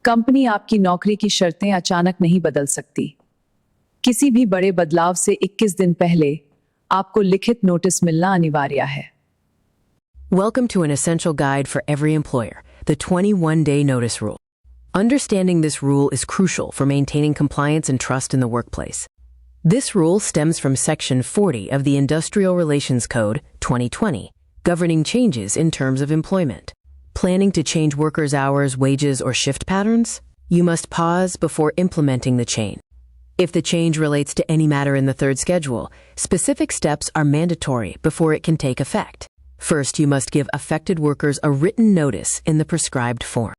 Company आपकी नौकरी की शर्तें अचानक नहीं बदल सकती। किसी भी बड़े बदलाव से 21 दिन पहले आपको लिखित नोटिस मिलना अनिवार्य है। Welcome to an essential guide for every employer, the 21-day notice rule. Understanding this rule is crucial for maintaining compliance and trust in the workplace. This rule stems from Section 40 of the Industrial Relations Code, 2020, governing changes in terms of employment. Planning to change workers' hours, wages, or shift patterns? You must pause before implementing the change. If the change relates to any matter in the third schedule, specific steps are mandatory before it can take effect. First, you must give affected workers a written notice in the prescribed form.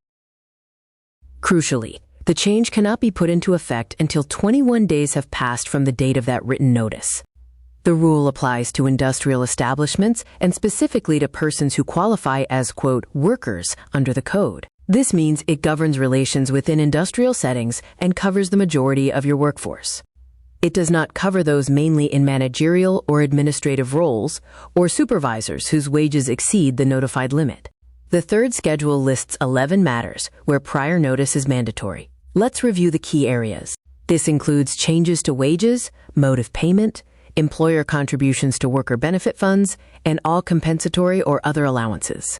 Crucially, the change cannot be put into effect until 21 days have passed from the date of that written notice. The rule applies to industrial establishments and specifically to persons who qualify as, quote, workers under the code. This means it governs relations within industrial settings and covers the majority of your workforce. It does not cover those mainly in managerial or administrative roles or supervisors whose wages exceed the notified limit. The third schedule lists 11 matters where prior notice is mandatory. Let's review the key areas. This includes changes to wages, mode of payment, employer contributions to worker benefit funds, and all compensatory or other allowances.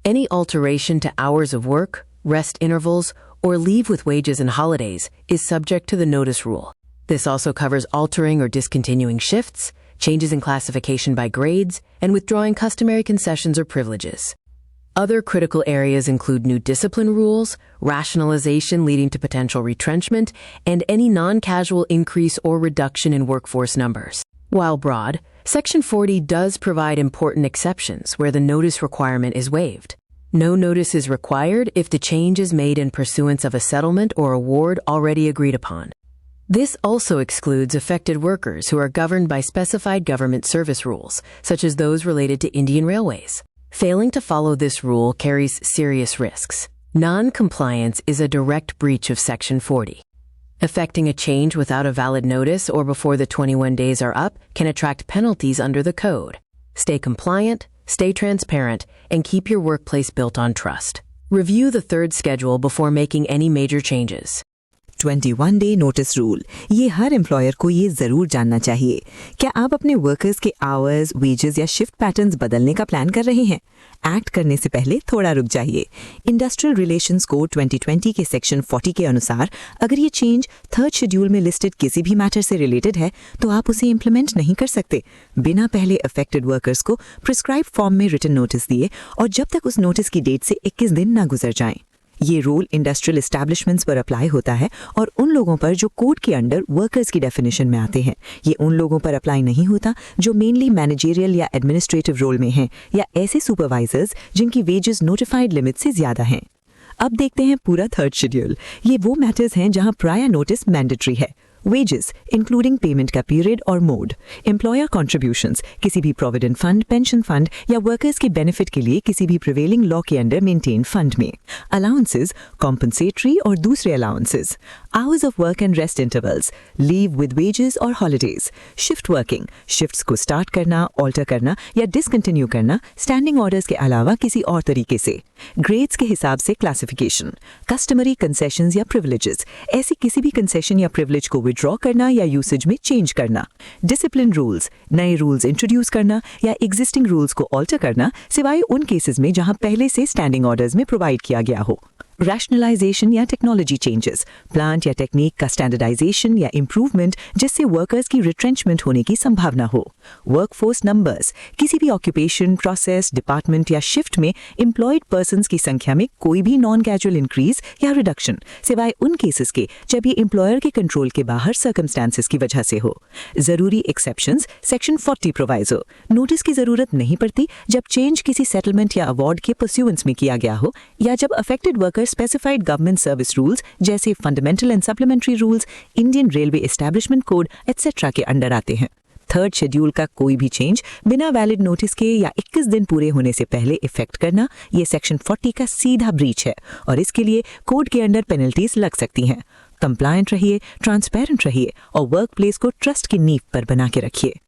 Any alteration to hours of work, rest intervals, or leave with wages and holidays is subject to the notice rule. This also covers altering or discontinuing shifts, changes in classification by grades, and withdrawing customary concessions or privileges. Other critical areas include new discipline rules, rationalization leading to potential retrenchment, and any non-casual increase or reduction in workforce numbers. While broad, Section 40 does provide important exceptions where the notice requirement is waived. No notice is required if the change is made in pursuance of a settlement or award already agreed upon. This also excludes affected workers who are governed by specified government service rules, such as those related to Indian Railways. Failing to follow this rule carries serious risks. Non-compliance is a direct breach of Section 40. Effecting a change without a valid notice or before the 21 days are up can attract penalties under the code. Stay compliant, stay transparent, and keep your workplace built on trust. Review the third schedule before making any major changes. 21 day notice rule, ये हर employer को ये ज़रूर जानना चाहिए। क्या आप अपने workers के आवर्स, वेजेस या शिफ्ट पैटर्न्स बदलने का प्लान कर रहे हैं? एक्ट करने से पहले थोड़ा रुक जाइए। इंडस्ट्रियल रिलेशंस कोड 2020 के सेक्शन 40 के अनुसार अगर ये चेंज थर्ड शेड्यूल में लिस्टेड किसी भी मैटर से रिलेटेड है तो आप उसे इम्प्लीमेंट नहीं कर सकते बिना पहले अफेक्टेड वर्कर्स को प्रिस्क्राइब फॉर्म में रिटन नोटिस दिए और जब तक उस नोटिस की डेट से 21 दिन ना गुजर जाएं। ये रूल इंडस्ट्रियल एस्टैब्लिशमेंट्स पर अप्लाई होता है और उन लोगों पर जो कोड के अंडर वर्कर्स की डेफिनेशन में आते हैं। ये उन लोगों पर अप्लाई नहीं होता जो मेनली मैनेजरियल या एडमिनिस्ट्रेटिव रोल में हैं या ऐसे सुपरवाइजर्स जिनकी वेजेस नोटिफाइड लिमिट से ज्यादा हैं। अब देखते हैं पूरा थर्ड शेड्यूल। ये वो मैटर्स हैं जहां प्रायर नोटिस मैंडेटरी है। वेजेस इंक्लूडिंग पेमेंट का पीरियड और मोड, एम्प्लॉयर कॉन्ट्रीब्यूशंस किसी भी प्रोविडेंट फंड, पेंशन फंड या वर्कर्स के बेनिफिट के लिए किसी भी प्रिवेलिंग लॉ के अंडर मेंटेन फंड में, अलाउंसेस, कॉम्पनसेटरी और दूसरे allowances, hours of work and rest intervals, leave with wages और हॉलीडेज, शिफ्ट वर्किंग, शिफ्ट्स को स्टार्ट करना, ऑल्टर करना या डिसकंटिन्यू करना स्टैंडिंग ऑर्डर्स के अलावा किसी और तरीके से, ग्रेड्स के हिसाब से क्लासिफिकेशन, कस्टमरी कंसेशंस या प्रिविलेजेस, ऐसी किसी भी कंसेशन या प्रिविलेज को विड्रॉ करना या यूसेज में चेंज करना, डिसिप्लिन रूल्स, नए रूल्स इंट्रोड्यूस करना या एग्जिस्टिंग रूल्स को ऑल्टर करना सिवाय उन केसेस में जहां पहले से स्टैंडिंग ऑर्डर्स में प्रोवाइड किया गया हो, रैशनलाइजेशन या टेक्नोलॉजी चेंजेस, प्लांट या टेक्निक का स्टैंडर्डाइजेशन या इंप्रूवमेंट जिससे वर्कर्स की रिट्रेंचमेंट होने की संभावना हो, वर्कफोर्स नंबर्स, किसी भी ऑक्यूपेशन, प्रोसेस, डिपार्टमेंट या शिफ्ट में एम्प्लॉयड पर्सन्स की संख्या में कोई भी नॉन कैजुअल इंक्रीज या रिडक्शन सिवाय उन केसेस के जब ये एम्प्लॉयर के कंट्रोल के बाहर सर्कमस्टांसेस की वजह से हो। जरूरी एक्सेप्शंस सेक्शन 40 प्रोवाइजो, नोटिस की जरूरत नहीं पड़ती जब चेंज किसी सेटलमेंट या अवार्ड के परस्यूएंस में किया गया हो या जब affected workers specified government service rules जैसे fundamental and supplementary rules, Indian railway establishment code etcetera के अंडर आते हैं। थर्ड शेड्यूल का कोई भी चेंज बिना वैलिड नोटिस के या 21 दिन पूरे होने से पहले इफेक्ट करना ये सेक्शन 40 का सीधा ब्रीच है और इसके लिए कोड के अंडर पेनल्टीज लग सकती हैं। कंप्लायंट रहिए, ट्रांसपेरेंट रहिए और वर्क प्लेस को ट्रस्ट की नींव पर बना के रखिए।